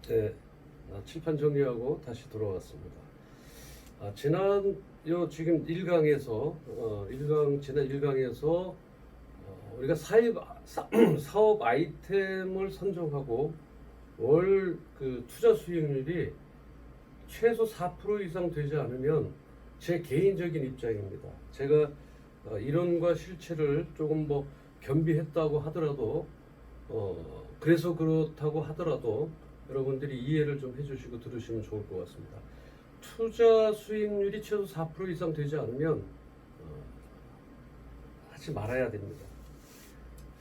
네, 칠판 정리하고 다시 돌아왔습니다. 지난 지금 1강에서 지난 1강에서 우리가 사업 아이템을 선정하고 월 그 투자 수익률이 최소 4% 이상 되지 않으면 제 개인적인 입장입니다. 제가 이론과 실체를 조금 뭐 겸비했다고 하더라도 그래서 그렇다고 하더라도 여러분들이 이해를 좀 해주시고 들으시면 좋을 것 같습니다. 투자 수익률이 최소 4% 이상 되지 않으면 하지 말아야 됩니다.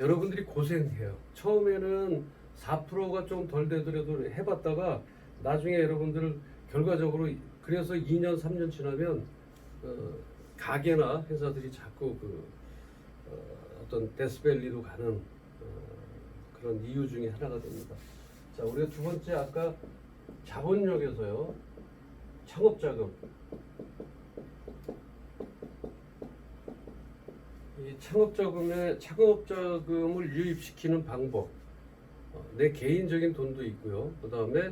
여러분들이 고생해요. 처음에는 4%가 좀 덜 되더라도 해봤다가 나중에 여러분들 결과적으로 그래서 2년 3년 지나면 가게나 회사들이 자꾸 어떤 데스밸리로 가는 그런 이유 중에 하나가 됩니다. 자, 우리가 두 번째 아까 자본력에서요, 창업자금. 이 창업자금을 유입시키는 방법. 내 개인적인 돈도 있고요. 그 다음에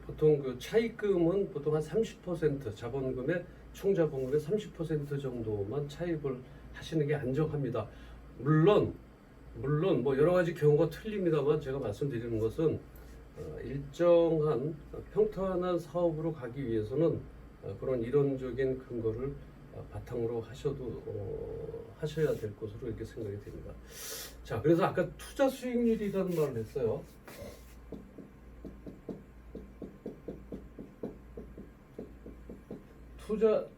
보통 그 차입금은 보통 한 30% 자본금의 총 자본금의 30% 정도만 차입을 하시는 게 안정합니다. 물론 뭐 여러 가지 경우가 틀립니다만 제가 말씀드리는 것은 일정한 평탄한 사업으로 가기 위해서는 그런 이론적인 근거를 바탕으로 하셔야 될 것으로 이렇게 생각이 됩니다. 자, 그래서 아까 투자 수익률이라는 말을 했어요.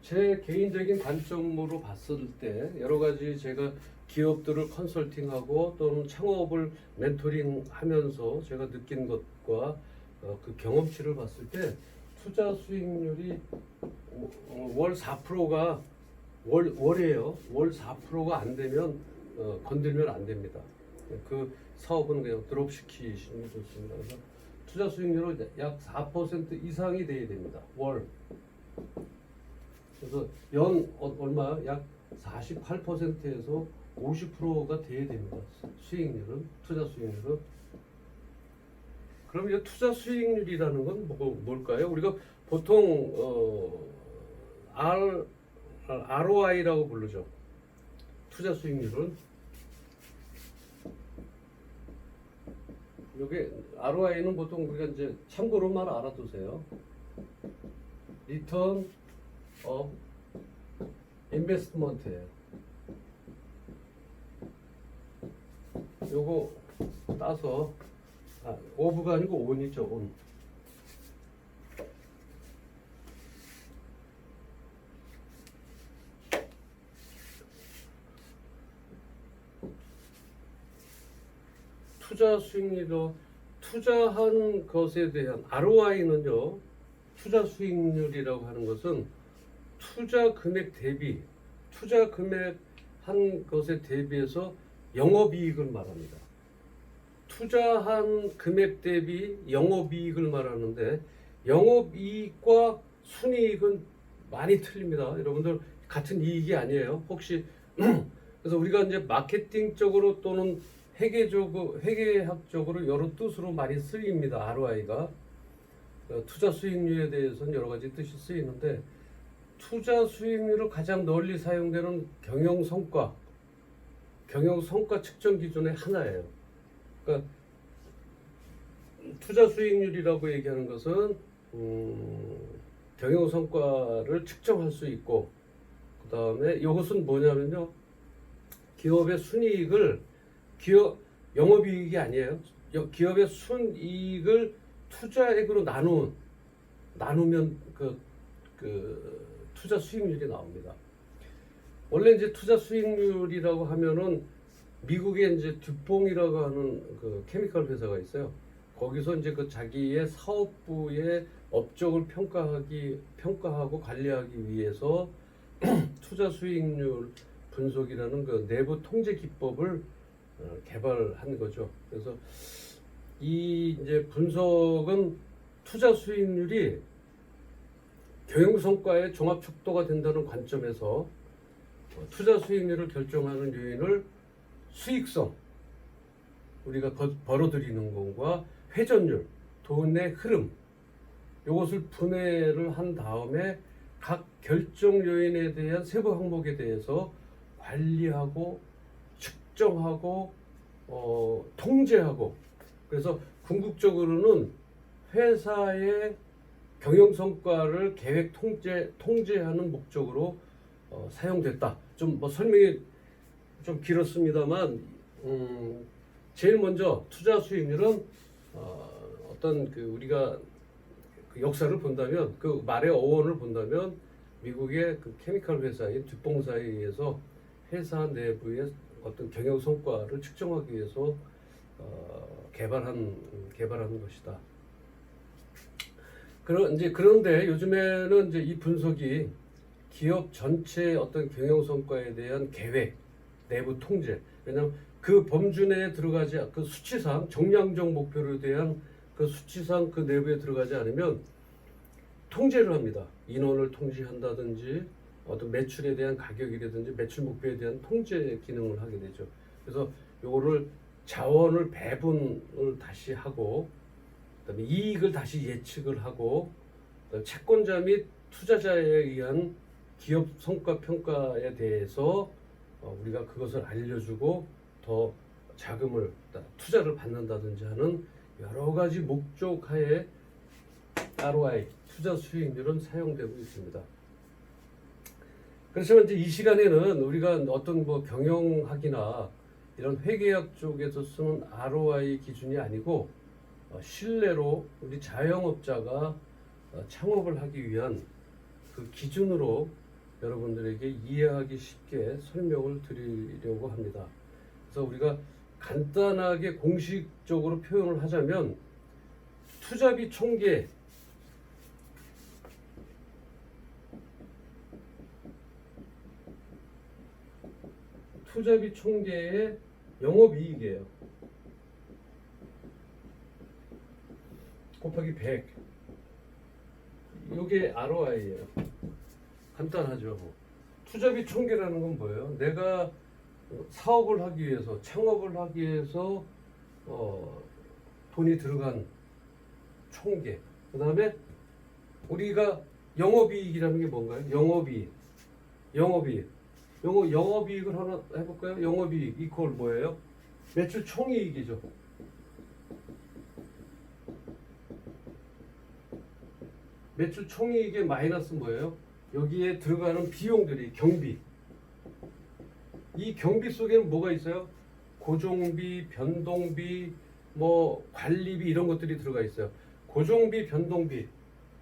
제 개인적인 관점으로 봤을 때 여러 가지 제가 기업들을 컨설팅하고 또는 창업을 멘토링하면서 제가 느낀 것과 그 경험치를 봤을 때 투자 수익률이 월 4%가 월이에요. 월 4%가 안 되면 건들면 안 됩니다. 그 사업은 그냥 드롭시키시는 게 좋습니다. 그래서 투자 수익률은 약 4% 이상이 돼야 됩니다. 월. 그래서 얼마? 약 48%에서 50%가 돼야 됩니다. 수익률은, 투자 수익률은. 그럼 이 투자 수익률이라는 건 뭘까요? 우리가 보통 ROI라고 부르죠. 투자 수익률은. 여기 ROI는 보통 우리가 이제 참고로만 알아두세요. Return of Investment예요. 요거 따서 오브가 아니고 온이죠. 온. 투자 수익률로 투자한 것에 대한 ROI는요. 투자 수익률이라고 하는 것은 투자 금액 대비 투자 금액 한 것에 대비해서 영업이익을 말합니다. 투자한 금액 대비 영업이익을 말하는데 영업이익과 순이익은 많이 틀립니다. 여러분들 같은 이익이 아니에요. 혹시 그래서 우리가 이제 마케팅적으로 또는 회계학적으로 여러 뜻으로 많이 쓰입니다. ROI가 투자 수익률에 대해서는 여러 가지 뜻이 쓰이는데 투자 수익률을 가장 널리 사용되는 경영성과 측정 기준의 하나예요. 그러니까 투자 수익률이라고 얘기하는 것은 경영성과를 측정할 수 있고 그 다음에 이것은 뭐냐면요. 기업의 순이익을 영업이익이 아니에요. 기업의 순이익을 투자액으로 나누면 투자 수익률이 나옵니다. 원래 이제 투자 수익률이라고 하면은 미국에 이제 듀퐁이라고 하는 그 케미컬 회사가 있어요. 거기서 이제 그 자기의 사업부의 업적을 평가하고 관리하기 위해서 투자 수익률 분석이라는 그 내부 통제 기법을 개발한 거죠. 그래서 이 이제 분석은 투자 수익률이 경영성과의 종합 척도가 된다는 관점에서 투자 수익률을 결정하는 요인을 수익성, 우리가 벌어들이는 것과 회전율, 돈의 흐름, 이것을 분해를 한 다음에 각 결정 요인에 대한 세부 항목에 대해서 관리하고 측정하고 통제하고, 그래서 궁극적으로는 회사의 경영 성과를 계획 통제하는 목적으로 사용됐다. 좀 뭐 설명이 좀 길었습니다만, 제일 먼저 투자 수익률은 어떤 그 우리가 그 역사를 본다면, 그 말의 어원을 본다면, 미국의 그 케미칼 회사인 듀퐁사에 의해서 회사 내부의 어떤 경영 성과를 측정하기 위해서 개발한 것이다. 그런데 요즘에는 이제 이 분석이 기업 전체의 어떤 경영 성과에 대한 계획, 내부 통제, 왜냐하면 그 범주 내에 들어가지, 그 수치상 정량적 목표에 대한 그 수치상 그 내부에 들어가지 않으면 통제를 합니다. 인원을 통제한다든지 어떤 매출에 대한 가격이라든지 매출 목표에 대한 통제 기능을 하게 되죠. 그래서 요거를 자원을 배분을 다시 하고, 그다음에 이익을 다시 예측을 하고, 채권자 및 투자자에 의한 기업 성과 평가에 대해서 우리가 그것을 알려주고 더 자금을 투자를 받는다든지 하는 여러 가지 목적 하에 ROI, 투자 수익률은 사용되고 있습니다. 그렇지만 이제 이 시간에는 우리가 어떤 뭐 경영학이나 이런 회계학 쪽에서 쓰는 ROI 기준이 아니고 실내로 우리 자영업자가 창업을 하기 위한 그 기준으로 여러분들에게 이해하기 쉽게 설명을 드리려고 합니다. 그래서 우리가 간단하게 공식적으로 표현을 하자면 투자비 총계, 투자비 총계의 영업이익이에요. 곱하기 100. 이게 ROI예요. 간단하죠. 투자비 총계라는 건 뭐예요? 내가 사업을 하기 위해서, 창업을 하기 위해서 돈이 들어간 총계. 그 다음에 우리가 영업이익이라는 게 뭔가요? 영업이익을 하나 해볼까요? 영업이익 이퀄 뭐예요? 매출 총이익이죠. 매출 총이익의 마이너스 뭐예요? 여기에 들어가는 비용들이 경비. 이 경비 속에는 뭐가 있어요? 고정비, 변동비, 뭐 관리비 이런 것들이 들어가 있어요. 고정비, 변동비.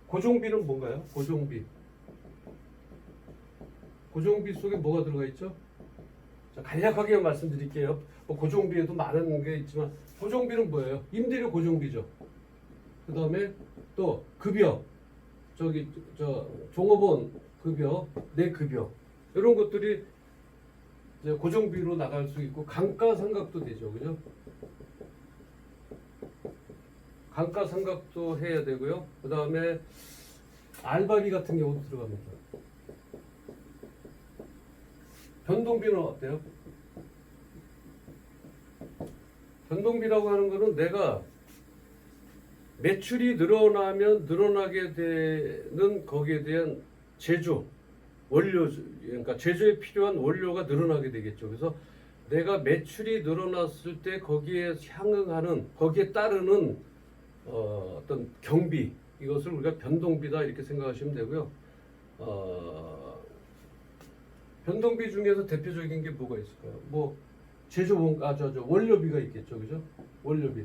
고정비는 뭔가요? 고정비 속에 뭐가 들어가 있죠? 자, 간략하게 말씀드릴게요. 뭐 고정비에도 많은 게 있지만 고정비는 뭐예요? 임대료 고정비죠. 그 다음에 또 급여, 종업원 급여, 내 급여 이런 것들이 이제 고정비로 나갈 수 있고, 감가상각도 되죠, 그죠? 감가상각도 해야 되고요. 그 다음에 알바비 같은 경우도 들어갑니다. 변동비는 어때요? 변동비라고 하는 거는 내가 매출이 늘어나면 늘어나게 되는 거기에 대한 제조, 원료, 그러니까 제조에 필요한 원료가 늘어나게 되겠죠. 그래서 내가 매출이 늘어났을 때 거기에 향응하는, 거기에 따르는 어떤 경비, 이것을 우리가 변동비다 이렇게 생각하시면 되고요. 변동비 중에서 대표적인 게 뭐가 있을까요? 뭐 원료비가 있겠죠, 그죠? 원료비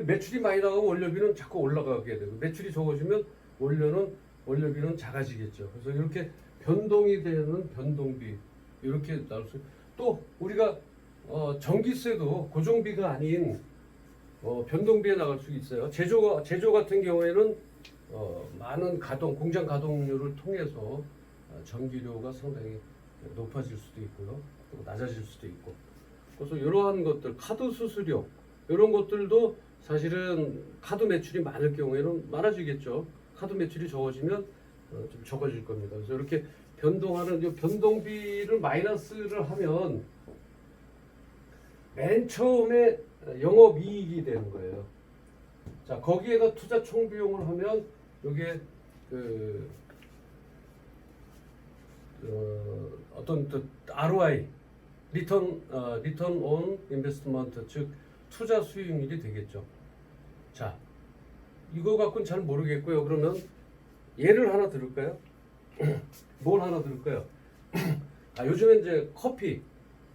매출이 많이 나가고 원료비는 자꾸 올라가게 되고, 매출이 적어지면 원료비는 작아지겠죠. 그래서 이렇게 변동이 되는 변동비 이렇게 나올 수. 또 우리가 전기세도 고정비가 아닌 변동비에 나갈 수 있어요. 제조 같은 경우에는 많은 공장 가동률을 통해서 전기료가 상당히 높아질 수도 있고요, 또 낮아질 수도 있고. 그래서 이러한 것들, 카드 수수료 이런 것들도 사실은 카드 매출이 많을 경우에는 많아지겠죠. 카드 매출이 적어지면 좀 적어질 겁니다. 그래서 이렇게 변동하는 이 변동비를 마이너스를 하면 맨 처음에 영업이익이 되는 거예요. 자, 거기에다 투자 총 비용을 하면 이게 그 어떤 또 ROI 리턴 온 인베스트먼트 즉 투자 수익률이 되겠죠. 자, 이거 갖고는 잘 모르겠고요. 그러면 예를 하나 들을까요? 뭘 하나 들을까요? 아, 요즘엔 이제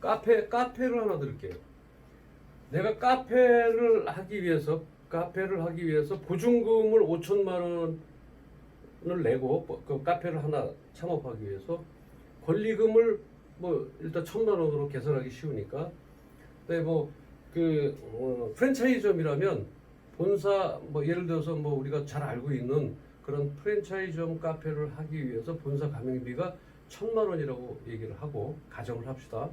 카페를 하나 들을게요. 내가 카페를 하기 위해서 보증금을 5천만 원을 내고 그 카페를 하나 창업하기 위해서 권리금을 뭐 일단 1,000만 원으로 계산하기 쉬우니까. 근데 프랜차이즈점이라면 본사 뭐 예를 들어서 뭐 우리가 잘 알고 있는 그런 프랜차이즈점 카페를 하기 위해서 본사 가맹비가 1,000만 원이라고 얘기를 하고 가정을 합시다.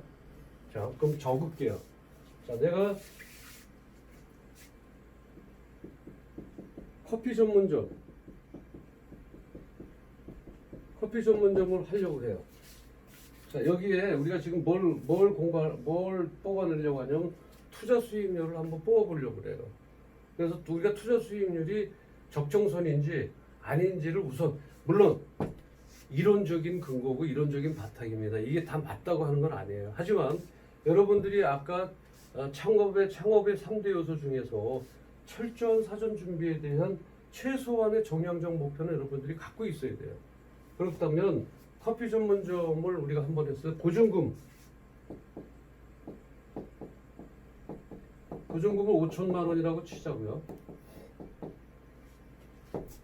자, 그럼 적을게요. 자, 내가 커피 전문점을 하려고 해요. 자, 여기에 우리가 지금 뭘 뽑아내려고 하냐면 투자 수익률을 한번 뽑아보려고 그래요. 그래서 우리가 투자 수익률이 적정선인지 아닌지를 우선, 물론 이론적인 근거고 이론적인 바탕입니다. 이게 다 맞다고 하는 건 아니에요. 하지만 여러분들이 아까 창업의 3대 요소 중에서 철저한 사전 준비에 대한 최소한의 정량적 목표는 여러분들이 갖고 있어야 돼요. 그렇다면 커피 전문점을 우리가 한번 했어요. 보증금을 5천만 원이라고 치자고요.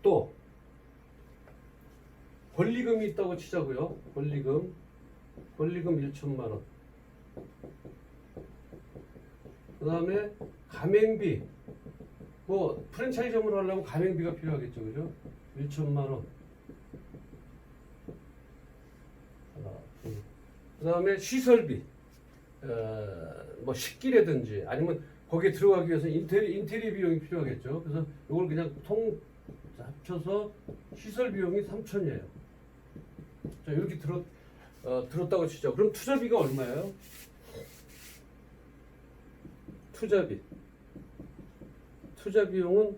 또 권리금이 있다고 치자고요. 권리금 1천만 원. 그 다음에 가맹비, 뭐 프랜차이즈점을 하려면 가맹비가 필요하겠죠, 그죠? 1천만 원. 그 다음에 시설비, 뭐 식기라든지 아니면 거기에 들어가기 위해서 인테리어 비용이 필요하겠죠. 그래서 이걸 그냥 합쳐서 시설 비용이 3천이에요. 자, 이렇게 들었다고 치죠. 그럼 투자비가 얼마예요? 투자 비용은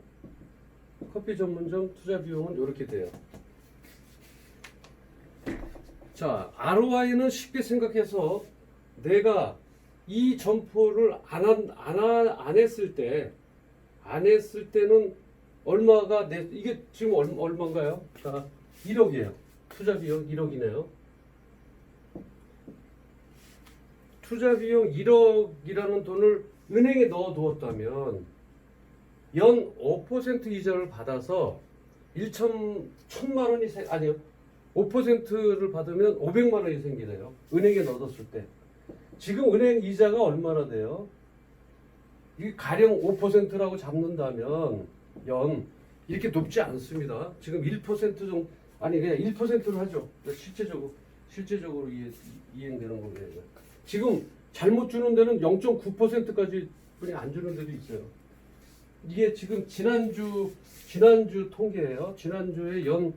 커피 전문점 투자 비용은 이렇게 돼요. 자, ROI는 쉽게 생각해서 내가 이 점포를 안 했을 때는 얼마가 이게 지금 얼마인가요? 자, 1억이에요. 투자 비용 1억이네요. 투자 비용 1억이라는 돈을 은행에 넣어 두었다면 연 5% 이자를 받아서 1,000만 원이 아니요. 5%를 받으면 500만 원이 생기네요. 은행에 넣어뒀을 때. 지금 은행 이자가 얼마나 돼요? 이 가령 5%라고 잡는다면 연 이렇게 높지 않습니다. 지금 1% 정도, 아니 그냥 1%로 하죠. 실제적으로 이행되는 거예요. 지금 잘못 주는 데는 0.9%까지 뿐이 안 주는 데도 있어요. 이게 지금 지난주 통계예요. 지난주에 연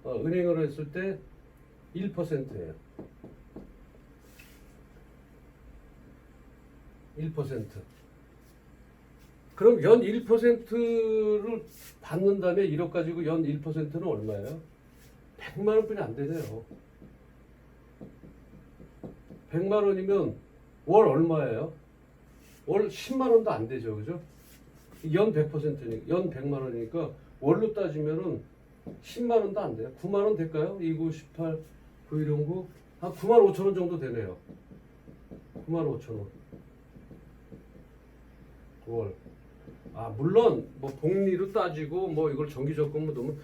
은행으로 했을 때 1%예요. 1%. 그럼 연 1%를 받는다면 1억 가지고 연 1%는 얼마예요? 100만 원뿐이 안 되네요. 100만 원이면 월 얼마예요? 월 10만 원도 안 되죠. 그죠? 연 100%니까 연 100만 원이니까 월로 따지면은 10만 원도 안 돼요. 9만 원 될까요? 29, 18, 9109 한 9만 5천 원 정도 되네요. 9만 5천 원. 월. 아, 물론 뭐 복리로 따지고 뭐 이걸 정기적금으로 넣으면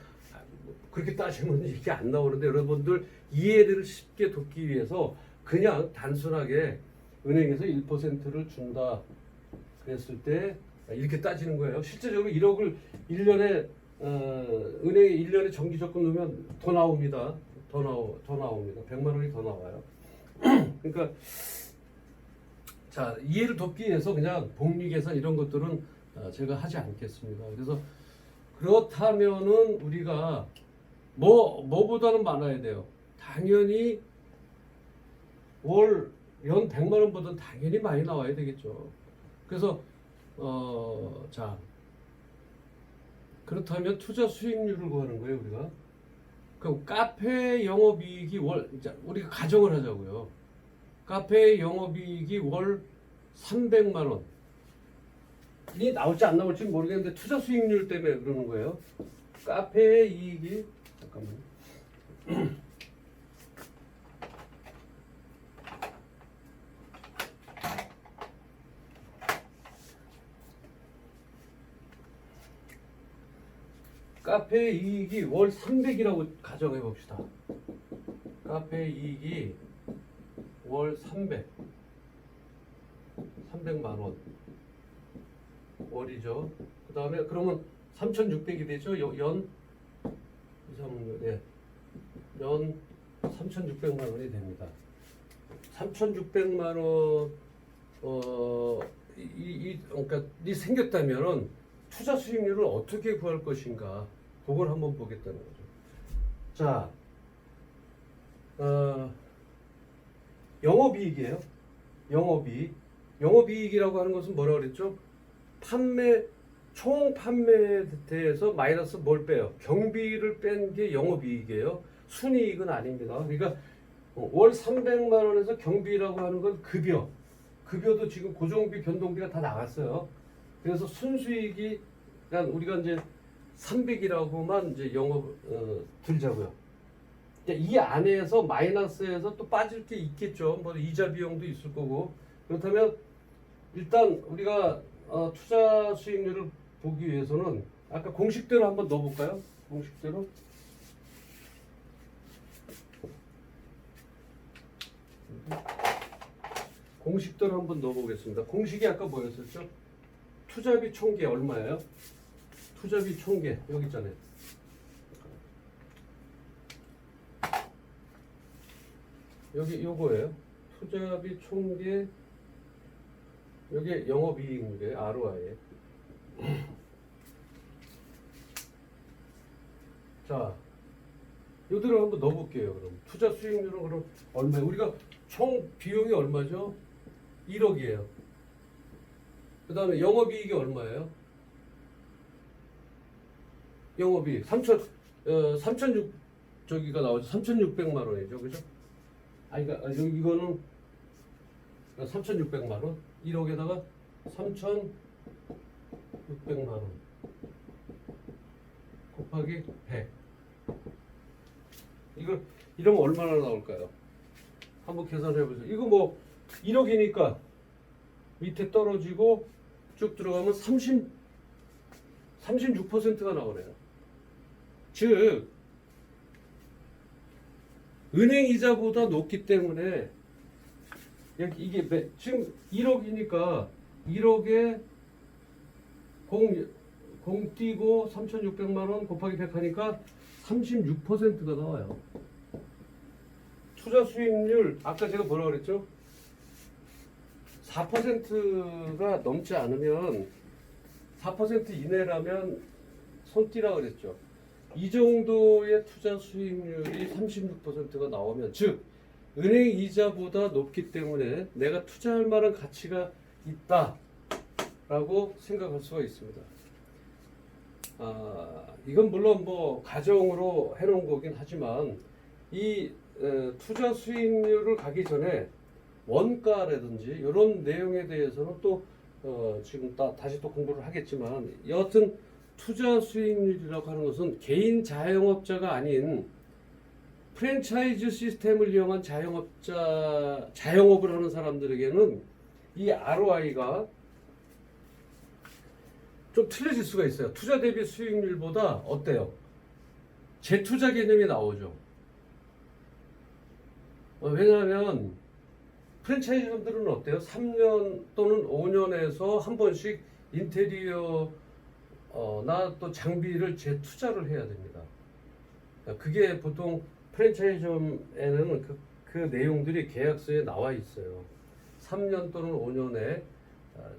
그렇게 따지면 이게 안 나오는데 여러분들 이해를 쉽게 돕기 위해서 그냥 단순하게 은행에서 1%를 준다 그랬을 때 이렇게 따지는 거예요. 실제적으로 1억을 1년에 은행에 1년에 정기적금 넣으면 더 나옵니다. 더 나옵니다. 100만 원이 더 나와요. 그러니까 자, 이해를 돕기 위해서 그냥 복리 계산 이런 것들은 제가 하지 않겠습니다. 그래서 그렇다면은 우리가 뭐보다는 많아야 돼요. 당연히 월 연 100만 원보다는 당연히 많이 나와야 되겠죠. 그래서 자, 그렇다면 투자 수익률을 구하는 거예요, 우리가. 그럼 카페 영업이익이 자, 우리가 가정을 하자고요. 카페 영업이익이 월 300만 원. 이 나올지 안 나올지 모르겠는데 투자 수익률 때문에 그러는 거예요. 카페의 이익이 잠깐만요. 카페 이익이 월 300이라고 가정해 봅시다. 카페 이익이 월 300만 원 월이죠. 그 다음에 그러면 3,600이 되죠. 연 3,600만 원이 됩니다. 3,600만 원 그러니까 이 생겼다면은 투자 수익률을 어떻게 구할 것인가 그걸 한번 보겠다는 거죠. 자, 영업이익이에요. 영업이익. 영업이익이라고 하는 것은 뭐라고 그랬죠? 총 판매에 대해서 마이너스 뭘 빼요? 경비를 뺀 게 영업이익이에요. 순이익은 아닙니다. 그러니까 월 300만 원에서 경비라고 하는 건 급여. 급여도 지금 고정비, 변동비가 다 나갔어요. 그래서 순수익이 그러니까 우리가 이제 300이라고만 이제 영업 들자고요. 이 안에서 마이너스에서 또 빠질 게 있겠죠. 뭐 이자 비용도 있을 거고. 그렇다면 일단 우리가 투자 수익률을 보기 위해서는 아까 공식대로 한번 넣어볼까요? 공식대로. 공식대로 한번 넣어보겠습니다. 공식이 아까 뭐였었죠? 투자비 총계 얼마예요? 투자비 총계 여기 있잖아요. 여기 요거예요. 투자비 총계 여기 영업이익률이에요. ROI. 자, 요대로 한번 넣어볼게요. 그럼 투자 수익률은 그럼 얼마예요? 우리가 총 비용이 얼마죠? 1억이에요. 그 다음에 영업이익이 얼마예요? 영업이익 3,600 저기가 나오죠. 3,600만 원이죠, 그죠? 그러니까 이거는 3,600만 원. 1억에다가 3,600만 원 곱하기 100. 이거 이러면 얼마나 나올까요? 한번 계산해 보세요. 이거 뭐 1억이니까 밑에 떨어지고 쭉 들어가면 36%가 나오네요. 즉 은행 이자보다 높기 때문에 이게 지금 1억이니까 1억에 공 띄고 3,600만 원 곱하기 100 하니까 36%가 나와요. 투자 수익률 아까 제가 뭐라고 그랬죠? 4%가 넘지 않으면 4% 이내라면 손띠라 그랬죠. 이 정도의 투자 수익률이 36%가 나오면 즉 은행 이자보다 높기 때문에 내가 투자할 만한 가치가 있다라고 생각할 수가 있습니다. 이건 물론 뭐 가정으로 해놓은 거긴 하지만 이 투자 수익률을 가기 전에 원가라든지 이런 내용에 대해서는 또 지금 다시 또 공부를 하겠지만 여하튼 투자 수익률이라고 하는 것은 개인 자영업자가 아닌 프랜차이즈 시스템을 이용한 자영업을 하는 사람들에게는 이 ROI가 좀 틀려질 수가 있어요. 투자 대비 수익률보다 어때요? 재투자 개념이 나오죠. 왜냐하면 프랜차이즈들은 어때요? 3년 또는 5년에서 한 번씩 인테리어 나 또 장비를 재투자를 해야 됩니다. 그게 보통 프랜차이즈점에는 그 내용들이 계약서에 나와 있어요. 3년 또는 5년에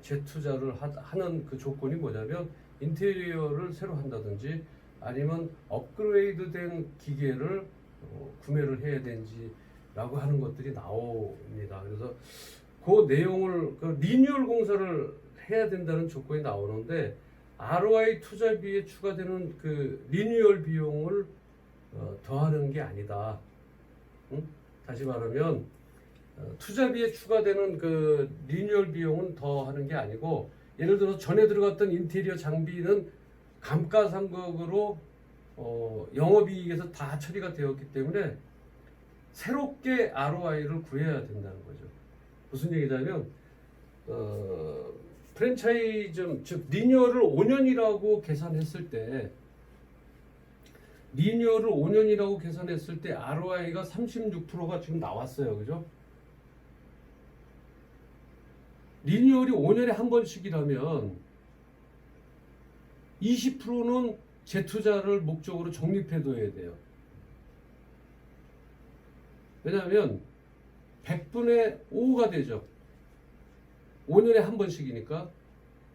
재투자를 하는 그 조건이 뭐냐면 인테리어를 새로 한다든지 아니면 업그레이드된 기계를 구매를 해야 되는지라고 하는 것들이 나옵니다. 그래서 그 내용을 리뉴얼 공사를 해야 된다는 조건이 나오는데 ROI 투자비에 추가되는 그 리뉴얼 비용을 더하는 게 아니다. 응? 다시 말하면 투자비에 추가되는 그 리뉴얼 비용은 더하는 게 아니고, 예를 들어 전에 들어갔던 인테리어 장비는 감가상각으로 영업이익에서 다 처리가 되었기 때문에 새롭게 ROI를 구해야 된다는 거죠. 무슨 얘기냐면 프랜차이즈 즉 리뉴얼을 5년이라고 계산했을 때 ROI가 36%가 지금 나왔어요. 그죠? 리뉴얼이 5년에 한 번씩이라면 20%는 재투자를 목적으로 적립해둬야 돼요. 왜냐하면 100분의 5가 되죠. 5년에 한 번씩이니까.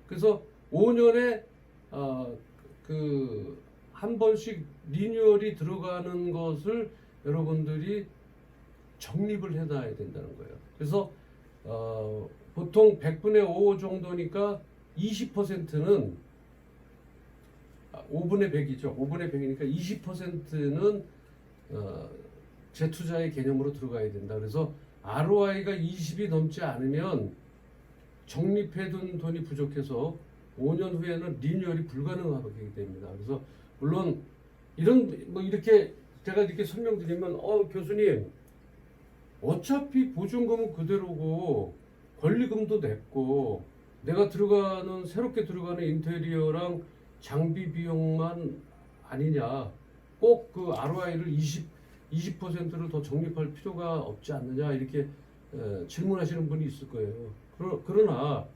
그래서 5년에 한 번씩 리뉴얼이 들어가는 것을 여러분들이 적립을 해놔야 된다는 거예요. 그래서 보통 100분의 5 정도니까 20%는 5분의 100이죠. 5분의 100이니까 20%는 재투자의 개념으로 들어가야 된다. 그래서 ROI가 20이 넘지 않으면 적립해둔 돈이 부족해서 5년 후에는 리뉴얼이 불가능하게 됩니다. 그래서 물론 이렇게 제가 이렇게 설명드리면 교수님 어차피 보증금은 그대로고 권리금도 냈고 내가 새롭게 들어가는 인테리어랑 장비 비용만 아니냐, 꼭 그 ROI를 20%를 더 적립할 필요가 없지 않느냐, 이렇게 질문하시는 분이 있을 거예요. 그러나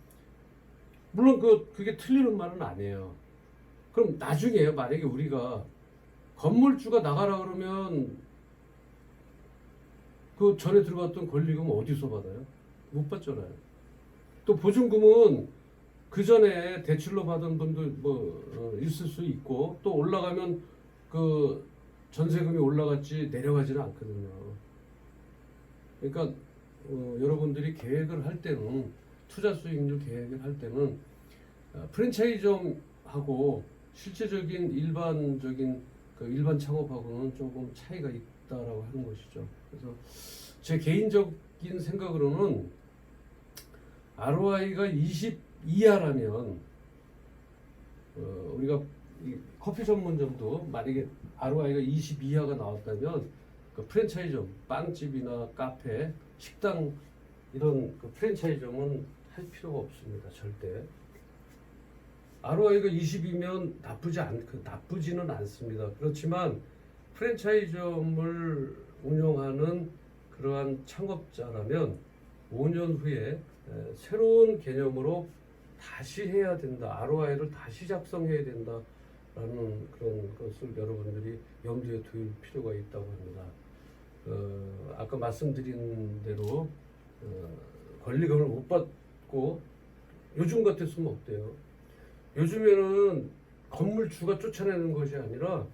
물론 그게 틀리는 말은 아니에요. 그럼 나중에 만약에 우리가 건물주가 나가라 그러면 그 전에 들어갔던 권리금은 어디서 받아요? 못 받잖아요. 또 보증금은 그 전에 대출로 받은 분도 있을 수 있고, 또 올라가면 그 전세금이 올라갔지 내려가지는 않거든요. 그러니까 여러분들이 계획을 할 때는, 투자 수익률 계획을 할 때는 프랜차이즈하고 실제적인 일반적인 일반 창업하고는 조금 차이가 있다라고 하는 것이죠. 그래서 제 개인적인 생각으로는 ROI가 20 이하라면 우리가 커피 전문점도 만약에 ROI가 20 이하가 나왔다면 그 프랜차이점, 빵집이나 카페, 식당 이런 그 프랜차이점은 할 필요가 없습니다. 절대. ROI가 20이면 나쁘지는 않습니다. 그렇지만 프랜차이점을 운영하는 그러한 창업자라면 5년 후에 새로운 개념으로 다시 해야 된다. ROI를 다시 작성해야 된다라는 그런 것을 여러분들이 염두에 둘 필요가 있다고 합니다. 아까 말씀드린 대로 권리금을 못 받고 요즘 같았으면 어때요? 요즘에는 건물주가 쫓아내는 것이 아니라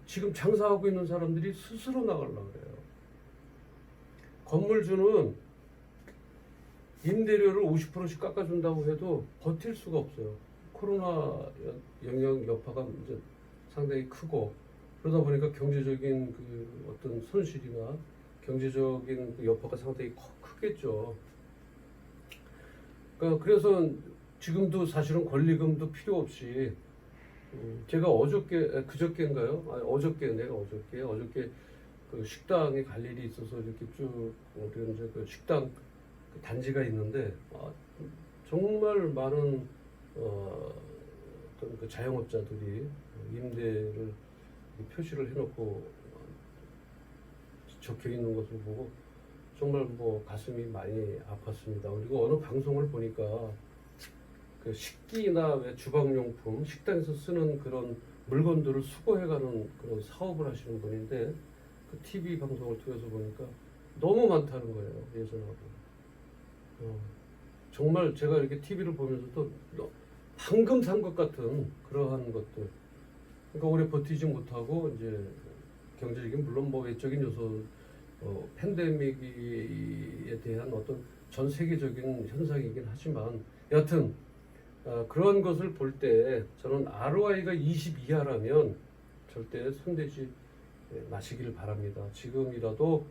지금 장사하고 있는 사람들이 스스로 나가려고 그래요. 건물주는 임대료를 50%씩 깎아준다고 해도 버틸 수가 없어요. 코로나 영향 여파가 이제 상당히 크고, 그러다 보니까 경제적인 어떤 손실이나 경제적인 여파가 상당히 크겠죠. 그래서 지금도 사실은 권리금도 필요 없이 제가 그저께인가요? 어저께 그 식당에 갈 일이 있어서 이렇게 쭉 우리 이제 그 식당 단지가 있는데 정말 많은 어떤 그 자영업자들이 임대를 표시를 해놓고 적혀 있는 것을 보고 정말 가슴이 많이 아팠습니다. 그리고 어느 방송을 보니까 그 식기나 주방용품, 식당에서 쓰는 그런 물건들을 수거해가는 그런 사업을 하시는 분인데, 그 TV 방송을 통해서 보니까 너무 많다는 거예요. 예전하고. 정말 제가 이렇게 TV를 보면서도 방금 산 것 같은 그러한 것들. 그러니까 오래 버티지 못하고 이제 경제적인, 물론 외적인 요소, 팬데믹에 대한 어떤 전 세계적인 현상이긴 하지만, 여하튼 그런 것을 볼 때 저는 ROI가 20 이하라면 절대 손대지 마시기를 바랍니다. 지금이라도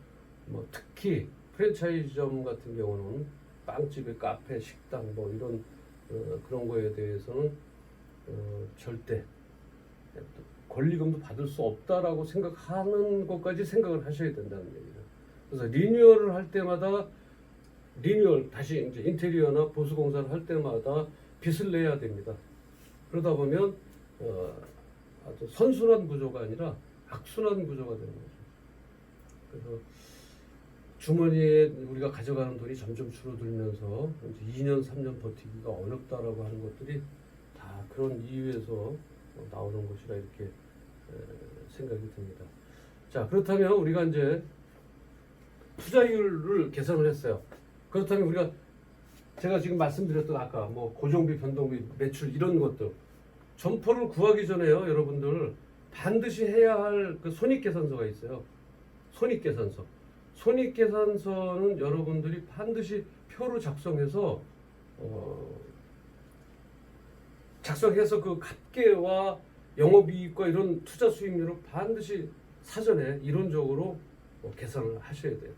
뭐 특히 프랜차이즈점 같은 경우는 빵집에 카페, 식당 뭐 이런 그런 거에 대해서는 절대 권리금도 받을 수 없다라고 생각하는 것까지 생각을 하셔야 된다는 얘기죠. 그래서 리뉴얼을 할 때마다 다시 이제 인테리어나 보수 공사를 할 때마다 빚을 내야 됩니다. 그러다 보면 아주 선순환 구조가 아니라 악순환 구조가 되는 거죠. 그래서 주머니에 우리가 가져가는 돈이 점점 줄어들면서 이제 2년, 3년 버티기가 어렵다라고 하는 것들이 다 그런 이유에서 나오는 것이라 이렇게 생각이 듭니다. 자, 그렇다면 우리가 이제 투자율을 계산을 했어요. 그렇다면 우리가 제가 지금 말씀드렸던 아까 뭐 고정비, 변동비, 매출 이런 것들 점포를 구하기 전에요, 여러분들 반드시 해야 할 그 손익계산서가 있어요. 손익계산서. 손익계산서는 여러분들이 반드시 표로 작성해서 그 갑계와 영업이익과 이런 투자 수익률을 반드시 사전에 이론적으로 계산을 하셔야 돼요.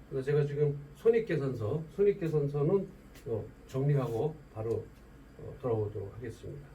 그래서 제가 지금 손익계산서는 정리하고 바로 돌아오도록 하겠습니다.